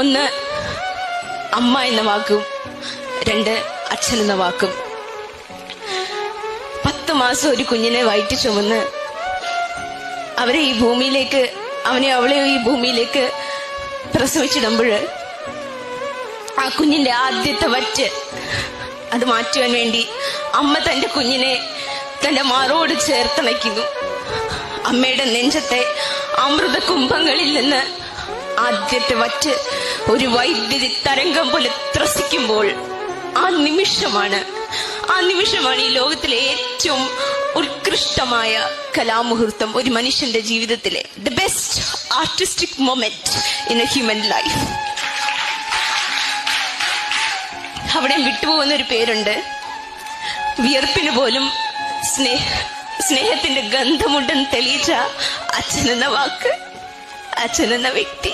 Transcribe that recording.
ഒന്ന് അമ്മ എന്ന വാക്കും, രണ്ട് അച്ഛൻ എന്ന വാക്കും. 10 മാസം ഒരു കുഞ്ഞിനെ വയറ്റി ചുമന്ന് അവനെ അവളെയോ ഈ ഭൂമിയിലേക്ക് പ്രസവിച്ചിടുമ്പോൾ ആ കുഞ്ഞിന്റെ ആദ്യത്തെ വറ്റ് അത് മാറ്റുവാൻ വേണ്ടി അമ്മ തന്റെ കുഞ്ഞിനെ തന്റെ മാറോട് ചേർത്തണയ്ക്കുന്നു. അമ്മയുടെ നെഞ്ചത്തെ അമൃത കുംഭങ്ങളിൽ നിന്ന് ആദ്യത്തെ വറ്റ് ഒരു വൈദ്യുതി തരംഗം പോലെ ത്രസിക്കുമ്പോൾ ആ നിമിഷമാണ് ഈ ലോകത്തിലെ ഏറ്റവും ഉത്കൃഷ്ടമായ കലാമുഹൂർത്തം ഒരു മനുഷ്യന്റെ ജീവിതത്തിലെ the best artistic moment in A human life. അവിടെ വിട്ടുപോകുന്ന ഒരു പേരുണ്ട്. വിയർപ്പിന് പോലും സ്നേഹത്തിന്റെ ഗന്ധമുണ്ടെന്ന് തെളിയിച്ച അച്ഛനെന്ന വാക്ക്, അച്ഛനെന്ന വ്യക്തി.